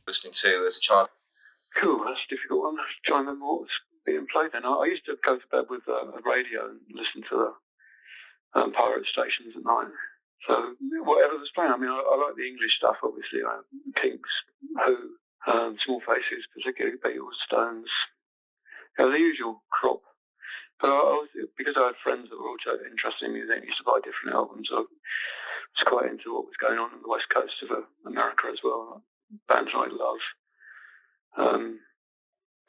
listening to as a child? Cool, that's a difficult one. I was trying to remember what was being played then. I used to go to bed with a radio and listen to the pirate stations at night. So whatever was playing, I mean, I like the English stuff, obviously, Kinks, Who, Small Faces, particularly Beatles, Stones, the usual crop. But because I had friends that were also interested in music, I used to buy different albums. So I was quite into what was going on the west coast of America as well, bands I love.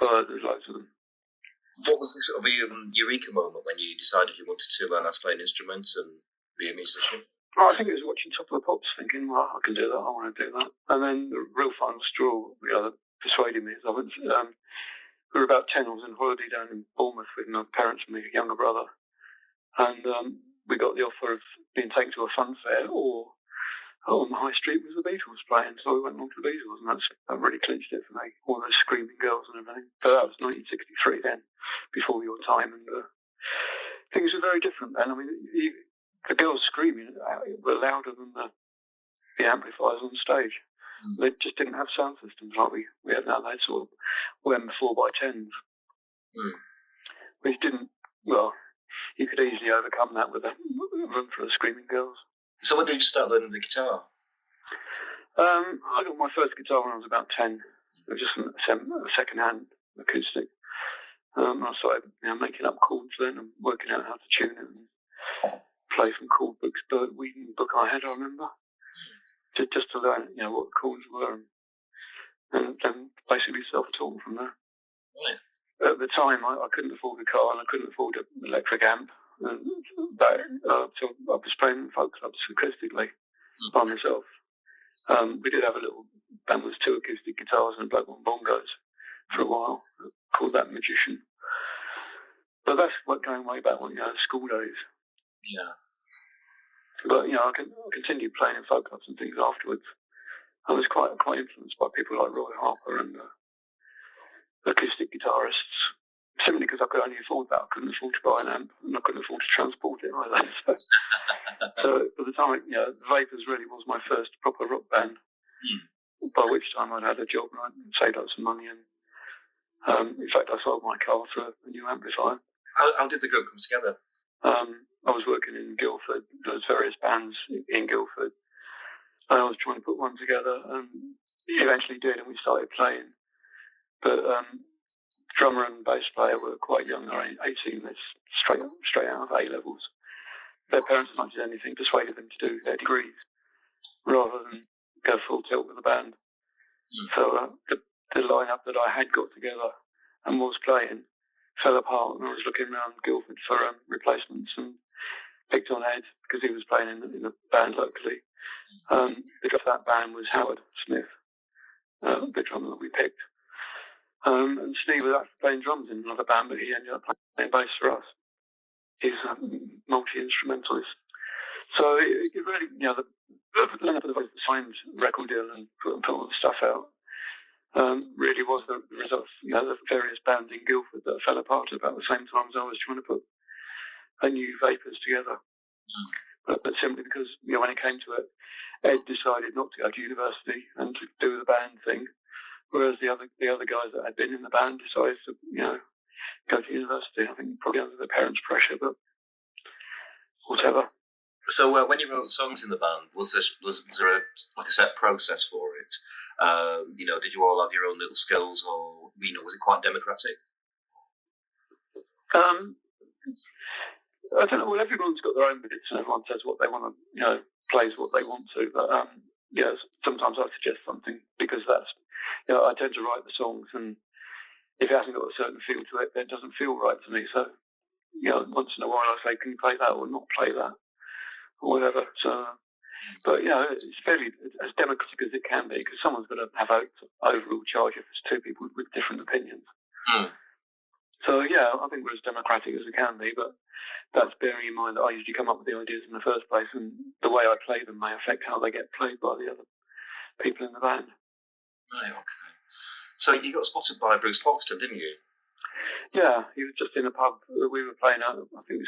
But there's loads of them. What was the sort of eureka moment when you decided you wanted to learn how to play an instrument and be a musician? I think it was watching Top of the Pops, thinking, well, I can do that, I want to do that. And then the real final straw, that persuaded me is I went, we were about 10, I was on holiday down in Bournemouth with my parents and my younger brother. And we got the offer of being taken to a fun fair, or on the high street was the Beatles playing. So we went along to the Beatles, and that really clinched it for me. All those screaming girls and everything. But that was 1963 then, before your time, and things were very different then. I mean, the girls screaming were louder than the amplifiers on stage. They just didn't have sound systems like we have now. They sort of went 4x10s, which didn't, well, you could easily overcome that with a room full of screaming girls. So when did you start learning the guitar? I got my first guitar when I was about 10. It was just a second-hand acoustic. I started making up chords then and working out how to tune it and play from chord books. Bert Wheaton book I had, I remember, just to learn, what the chords were, and basically self-taught from there. Right. At the time, I couldn't afford a car and I couldn't afford an electric amp. So I was playing in folk clubs acoustically by myself. We did have a little band with 2 acoustic guitars and black one bongos for a while, called that Magician. But that's going way back when school days. Yeah. But I continued playing in folk clubs and things afterwards. I was quite influenced by people like Roy Harper and acoustic guitarists. Simply because I could only afford that. I couldn't afford to buy an amp, and I couldn't afford to transport it either. So by the time, the Vapors really was my first proper rock band, by which time I'd had a job and I'd saved up some money. And in fact, I sold my car for a new amplifier. How did the group come together? I was working in Guildford. There was various bands in Guildford. And I was trying to put one together, and eventually did, and we started playing. But drummer and bass player were quite young, they were 18, straight out of A-levels. Their parents, as much as anything, persuaded them to do their degrees rather than go full tilt with the band. So the lineup that I had got together and was playing fell apart, and I was looking around Guildford for replacements and picked on Ed because he was playing in the band locally. The drummer of that band was Howard Smith, the drummer that we picked. And Steve was actually playing drums in another band, but he ended up playing bass for us. He's a multi-instrumentalist. So it really, the lineup of the signed record deal and put all the stuff out really was the result of the various bands in Guildford that fell apart at about the same time as I was trying to put a new Vapors together. But simply because, when it came to it, Ed decided not to go to university and to do the band thing, whereas the other guys that had been in the band decided to, go to university. I think probably under their parents' pressure, but whatever. So when you wrote songs in the band, was there a set process for it? Did you all have your own little skills, or was it quite democratic? I don't know. Well, everyone's got their own bits, and everyone says what they want to, plays what they want to. But sometimes I suggest something because that's, I tend to write the songs, and if it hasn't got a certain feel to it, then it doesn't feel right to me. So, once in a while I say, can you play that or not play that, or whatever. So, but it's fairly as democratic as it can be because someone's got to have overall charge if it's 2 people with different opinions. So I think we're as democratic as it can be, but that's bearing in mind that I usually come up with the ideas in the first place, and the way I play them may affect how they get played by the other people in the band. Right, okay. So you got spotted by Bruce Foxton, didn't you? Yeah, he was just in a pub. We were playing out. I think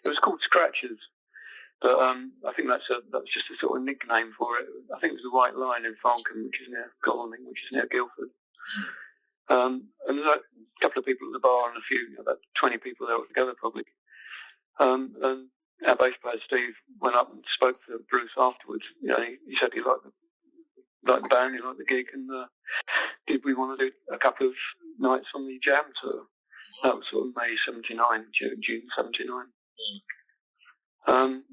it was called Scratchers, But I think that's just a sort of nickname for it. I think it was the White Line in Falcon, which is near Godalming, which is near Guildford. And there's a couple of people at the bar and about 20 people there altogether probably. And our bass player Steve went up and spoke to Bruce afterwards. He said he liked the band, he liked the gig, and did we want to do a couple of nights on the Jam tour? That was sort of May 79, June 79,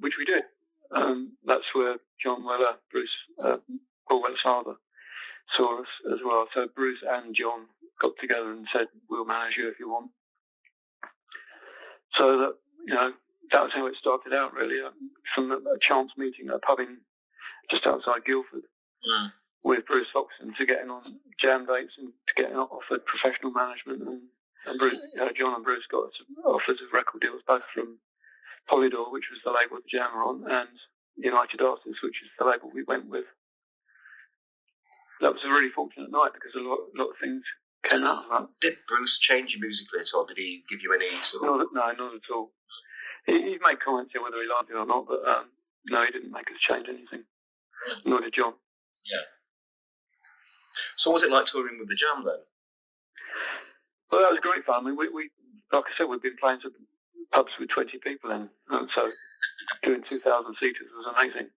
which we did. That's where John Weller, Paul Weller's father, saw us as well. So Bruce and John got together and said, "We'll manage you if you want." So that that was how it started out, really, from a chance meeting at a pub just outside Guildford with Bruce Foxton to getting on jam dates and to getting offered professional management. And Bruce, John and Bruce got offers of record deals both from Polydor, which was the label the Jam were on, and United Artists, which is the label we went with. That was a really fortunate night because a lot of things came out of that. Did Bruce change you musically at all? Did he give you any sort of... No, not at all. He made comments here whether he liked it or not, but no, he didn't make us change anything. Nor did John. Yeah. So what was it like touring with the Jam then? Well, that was great fun. I mean, we like I said, we've been playing to pubs with 20 people in, so doing 2,000 seaters was amazing.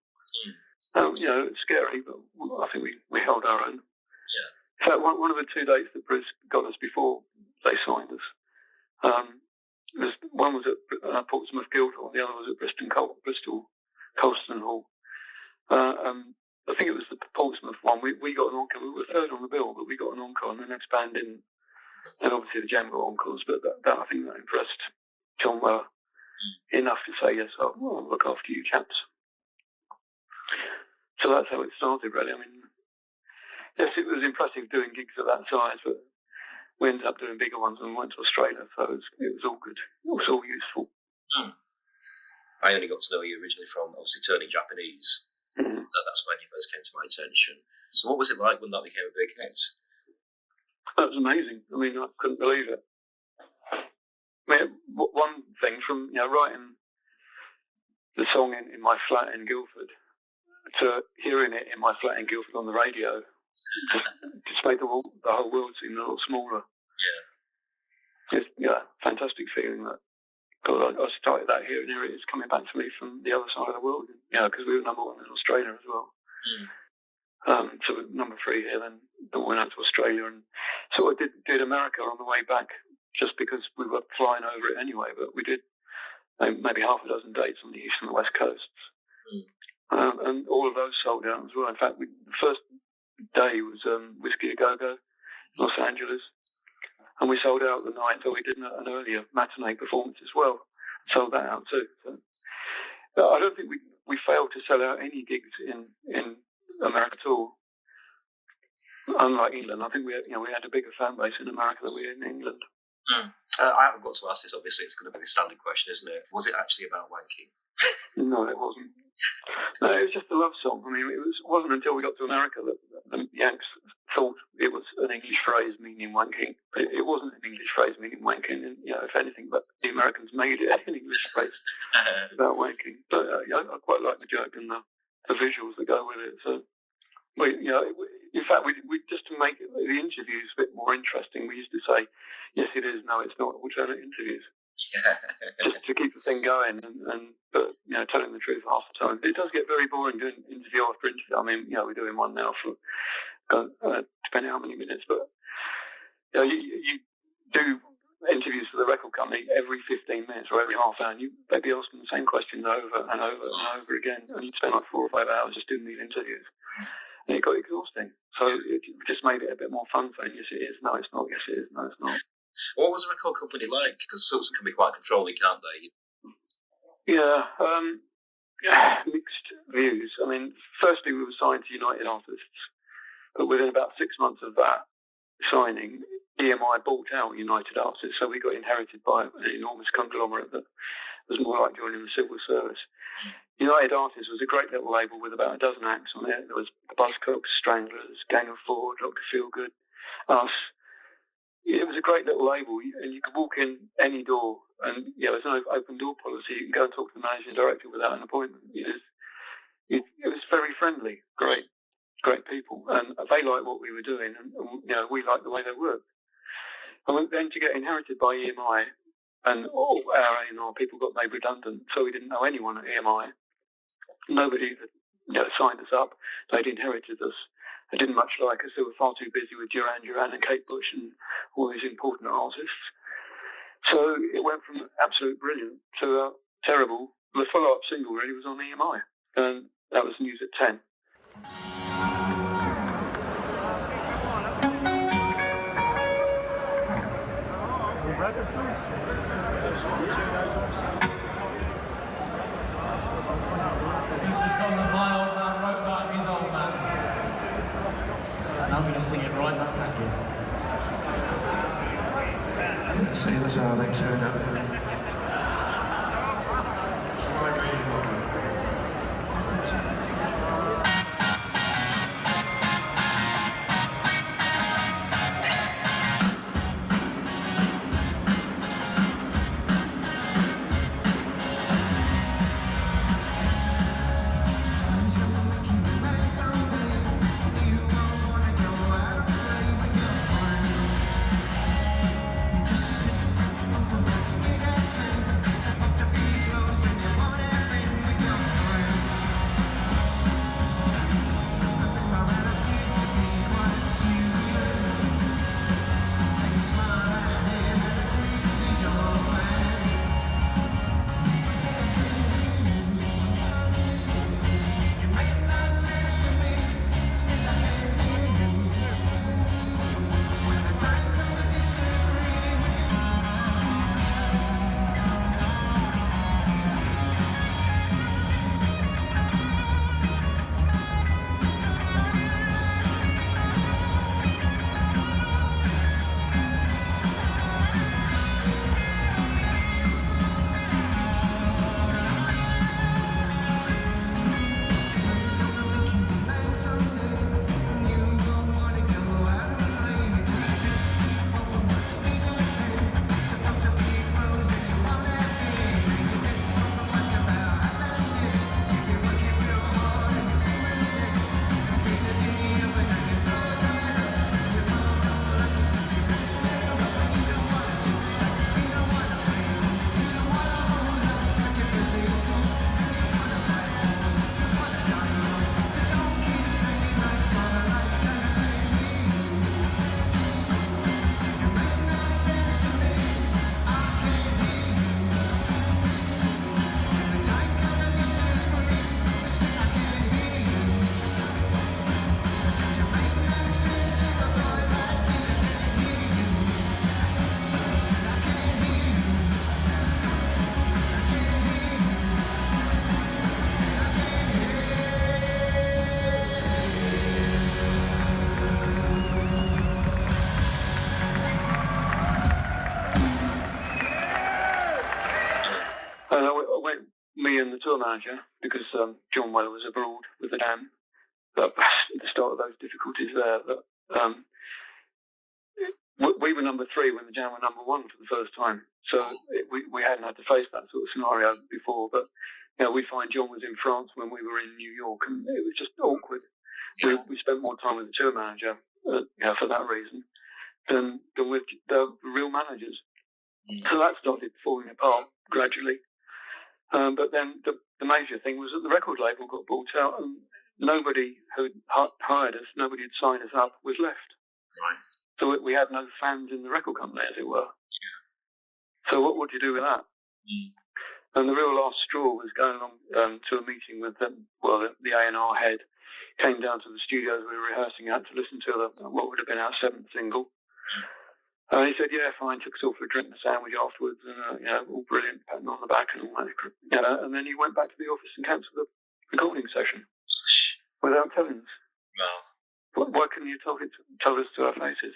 It's scary, but I think we held our own. Yeah. In fact, one of the 2 dates that Bruce got us before they signed us, one was at Portsmouth Guildhall, and the other was at Bristol Colston Hall. I think it was the Portsmouth one. We got an encore. We were third on the bill, but we got an encore, and the next band didn't. And obviously the Jam got encores, but I think that impressed John Weller enough to say, yes, I'll look after you chaps. So that's how it started, really. I mean, yes, it was impressive doing gigs of that size, but we ended up doing bigger ones and went to Australia, so it was all good. It was all useful. I only got to know you originally from, obviously, turning Japanese. That's when you first came to my attention. So what was it like when that became a big hit? That was amazing. I mean, I couldn't believe it. I mean, one thing from writing the song in my flat in Guildford to hearing it in my flat in Guildford on the radio just made the whole world seem a little smaller. Yeah. Fantastic feeling that. God, I started that here, and here it is coming back to me from the other side of the world. Because we were number 1 in Australia as well. So we were number 3 here, then went out to Australia, and sort of did America on the way back, just because we were flying over it anyway. But we did maybe half a dozen dates on the east and the west coasts, and all of those sold out as well. In fact, the first day was Whiskey A Go Go, Los Angeles. And we sold out the night, so we did an earlier matinee performance as well. Sold that out too. So, I don't think we failed to sell out any gigs in America at all. Unlike England, I think we had a bigger fan base in America than we did in England. I haven't got to ask this, obviously. It's going to be the standard question, isn't it? Was it actually about wanking? No, it wasn't. No, it was just a love song. I mean, it wasn't until we got to America that the Yanks thought it was an English phrase meaning wanking. It wasn't an English phrase meaning wanking, and if anything, but the Americans made it an English phrase about wanking. But I quite like the joke and the visuals that go with it. So, in fact, we just to make the interviews a bit more interesting, we used to say, yes, it is, no, it's not, alternate interviews. Just to keep the thing going, but telling the truth half the time. It does get very boring doing interview after interview. I mean, we're doing one now for depending how many minutes, but you do interviews for the record company every 15 minutes or every half hour, and they'd be asking the same questions over and over and over again, and you'd spend like 4 or 5 hours just doing these interviews, and it got exhausting. So it just made it a bit more fun, saying yes it is, no it's not, yes it is, no it's not. What was the record company like? Because sorts can be quite controlling, can't they? Yeah, mixed views. I mean, firstly we were signed to United Artists, but within about 6 months of that signing, EMI bought out United Artists, so we got inherited by an enormous conglomerate that was more like joining the civil service. United Artists was a great little label with about a dozen acts on it. There was the Buzzcocks, Stranglers, Gang of Four, Dr. Feelgood, us. It was a great little label, and you could walk in any door And there's an open door policy. You can go and talk to the managing director without an appointment. It was very friendly, great people, and they liked what we were doing, and we liked the way they worked. And then to get inherited by EMI, and all our A&R people got made redundant, so we didn't know anyone at EMI. Nobody had signed us up. They'd inherited us. They didn't much like us. They were far too busy with Duran Duran and Kate Bush and all these important artists. So it went from absolute brilliant to terrible. The follow-up single really was on EMI, and that was News at 10. This is a song that my old man wrote about his old man. And I'm going to sing it right back at you. See, that's how they turn up. Me and the tour manager, because John Weller was abroad with the Dam, but at the start of those difficulties there, we were number 3 when the Jam were number 1 for the first time. So we hadn't had to face that sort of scenario before. But we find John was in France when we were in New York, and it was just awkward. We spent more time with the tour manager for that reason than with the real managers. So that started falling apart gradually. But then the major thing was that the record label got bought out, and nobody who'd hired us, nobody had signed us up, was left. Right. So we had no fans in the record company, as it were. So what do you do with that? And the real last straw was going along to a meeting with the A&R head, came down to the studios we were rehearsing at to listen to what would have been our 7th single. And he said, yeah, fine, took us all for a drink and a sandwich afterwards, and, all brilliant, patting on the back and all that. And then he went back to the office and cancelled the recording session without telling us. No. Why couldn't you tell us to our faces?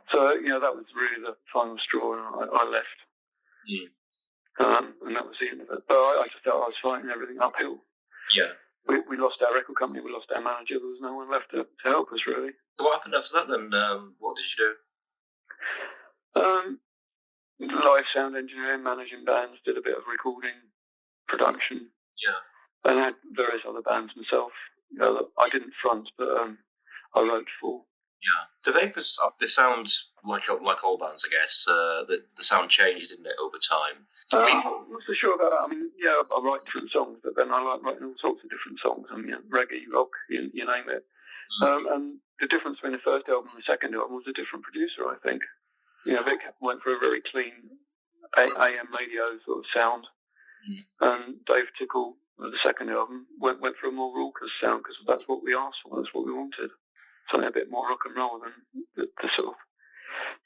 So, that was really the final straw, and I left. And that was the end of it. But I just felt I was fighting everything uphill. Yeah. We lost our record company, we lost our manager, there was no one left to help us, really. So what happened after that then? What did you do? live sound engineering, managing bands, did a bit of recording, production. Yeah. And I had various other bands myself. That I didn't front, but I wrote for. Yeah. The Vapors, they sound like all bands, I guess. The sound changed, didn't it, over time? I'm not so sure about that. I mean, yeah, I write different songs, but then I like writing all sorts of different songs. I mean, reggae, rock, you name it. And the difference between the first album and the second album was a different producer, I think. Vic went for a very clean AM radio sort of sound, and Dave Tickle, the second album, went for a more raucous sound because that's what we asked for, that's what we wanted. Something a bit more rock and roll than the sort of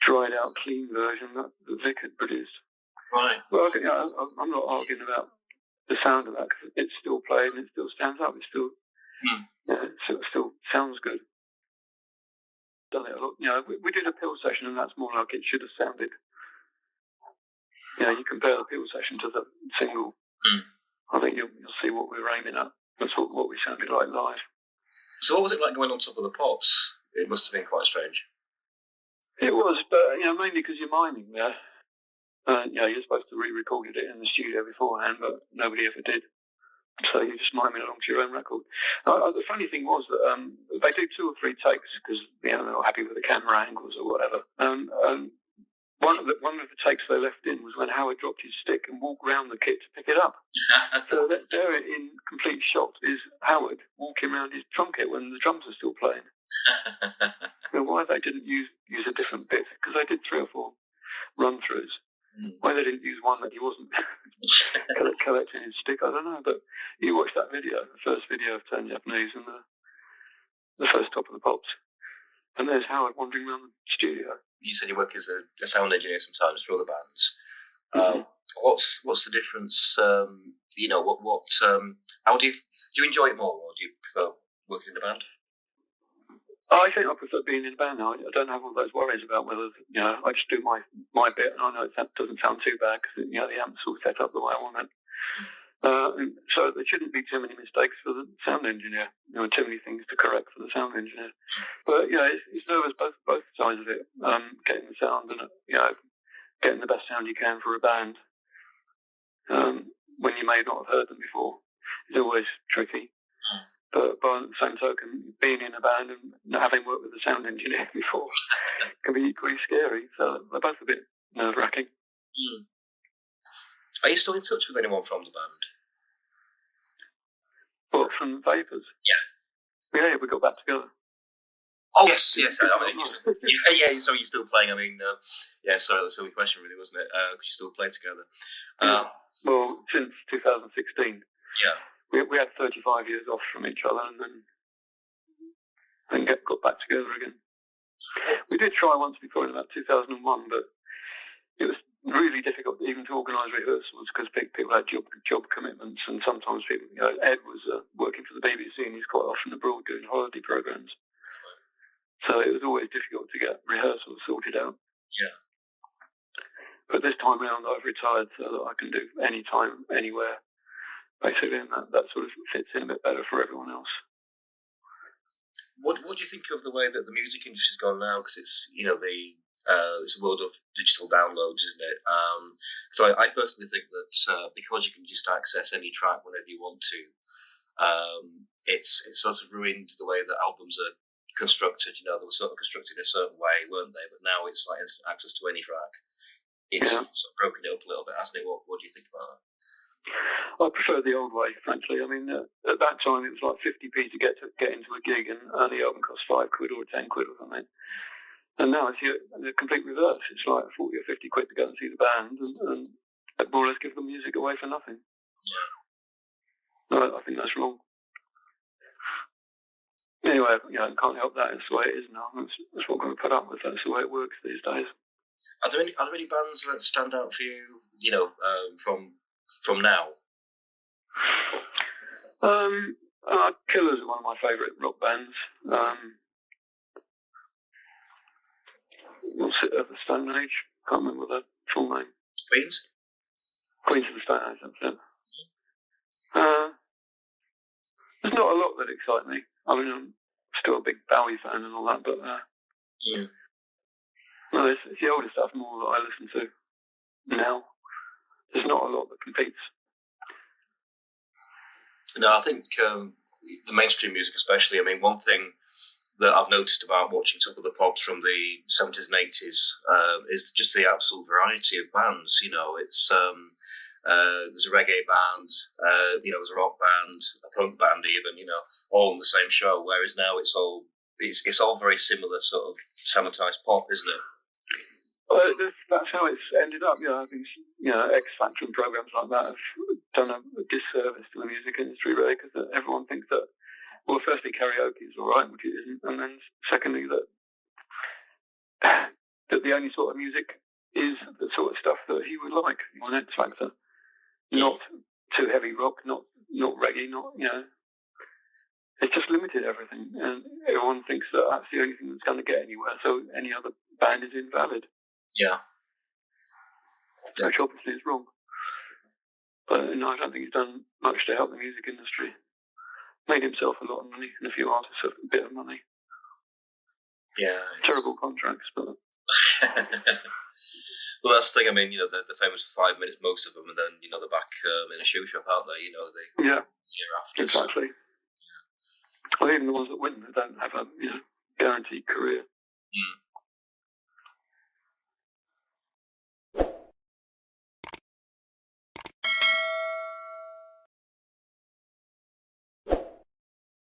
dried out, clean version that Vic had produced. Right. Well, I'm not arguing about the sound of that because it's still played and it still stands up. It still, it still sounds good. Done it a lot. We did a Pill session and that's more like it should have sounded. You compare the Pill session to the single. I think you'll see what we were aiming at. That's what we sounded like live. So what was it like going on top of the pops? It must have been quite strange. It was, but mainly because you're miming there. You're supposed to re-recorded it in the studio beforehand, but nobody ever did. So you're just miming along to your own record. The funny thing was that they did 2 or 3 takes because they're not happy with the camera angles or whatever. One of the takes they left in was when Howard dropped his stick and walked round the kit to pick it up. So there in complete shot is Howard walking around his drum kit when the drums are still playing. Why they didn't use a different bit, because they did 3 or 4 run-throughs. Why they didn't use one that he wasn't collecting his stick, I don't know. But you watch that video, the first video of Turn Japanese and the first Top of the Pops. And there's Howard wandering around the studio. You said you work as a sound engineer sometimes for other bands. What's the difference? How do you enjoy it more, or do you prefer working in a band? I think I prefer being in a band now. I don't have all those worries about whether I just do my bit, and I know that doesn't sound too bad because the amp's all set up the way I want it. So there shouldn't be too many mistakes for the sound engineer. Too many things to correct for the sound engineer. But it's nervous both sides of it. Getting the sound and getting the best sound you can for a band when you may not have heard them before is always tricky. But by the same token, being in a band and not having worked with a sound engineer before can be equally scary. So they're both a bit nerve-wracking. Are you still in touch with anyone from the band? What, from Vapors? Yeah, we got back together. Oh, yes. I mean, so you're still playing. I mean, sorry, that's a silly question, really, wasn't it? Because you still play together. Well, since 2016. Yeah. We had 35 years off from each other and then got back together again. We did try once before in about 2001, but it was really difficult even to organise rehearsals because people had job commitments, and sometimes people, Ed was working for the BBC and he's quite often abroad doing holiday programmes. So it was always difficult to get rehearsals sorted out. Yeah. But this time around I've retired so that I can do any time, anywhere, basically, and that sort of fits in a bit better for everyone else. What do you think of the way that the music industry's gone now? Because it's it's a world of digital downloads, isn't it? So I personally think that because you can just access any track whenever you want to, it's sort of ruined the way that albums are constructed. They were sort of constructed in a certain way, weren't they? But now it's like instant access to any track. It's sort of broken it up a little bit, hasn't it? What do you think about that? I prefer the old way, frankly. I mean, at that time it was like 50p to get into a gig, and the album cost £5 or 10 quid or something. And now it's the complete reverse. It's like 40 or 50 quid to go and see the band, and more or less give the music away for nothing. No, I think that's wrong. Anyway, can't help that. It's the way it is now. That's what we're going to put up with. That's the way it works these days. Are there any bands that stand out for you? From now. Killers are one of my favourite rock bands. What's it of the Stone Age? Can't remember the full name. Queens of the Stone Age, that's it. There's not a lot that excite me. I mean, I'm still a big Bowie fan and all that, but no, it's the older stuff more that I listen to. now. There's not a lot that competes. No, I think the mainstream music, especially. I mean, one thing that I've noticed about watching Top of the Pops from the 70s and 80s is just the absolute variety of bands. You know, it's there's a reggae band, there's a rock band, a punk band, even, all in the same show. Whereas now it's all very similar, sort of sanitized pop, isn't it? Well, that's how it's ended up. I think X Factor and programs like that have done a disservice to the music industry, really, because everyone thinks that, well, firstly, karaoke is all right, which it isn't, and then secondly, that the only sort of music is the sort of stuff that he would like on X Factor. Not too heavy rock, not reggae, it's just limited everything, and everyone thinks that that's the only thing that's going to get anywhere, so any other band is invalid. Yeah. Which obviously is wrong. But no, I don't think he's done much to help the music industry. Made himself a lot of money, and a few artists a bit of money. Yeah. Terrible contracts, but... Well, that's the thing. I mean, they're famous for 5 minutes, most of them, and then they're back in a shoe shop, aren't they? Yeah, year after. exactly. Well, even the ones that win, they don't have a guaranteed career.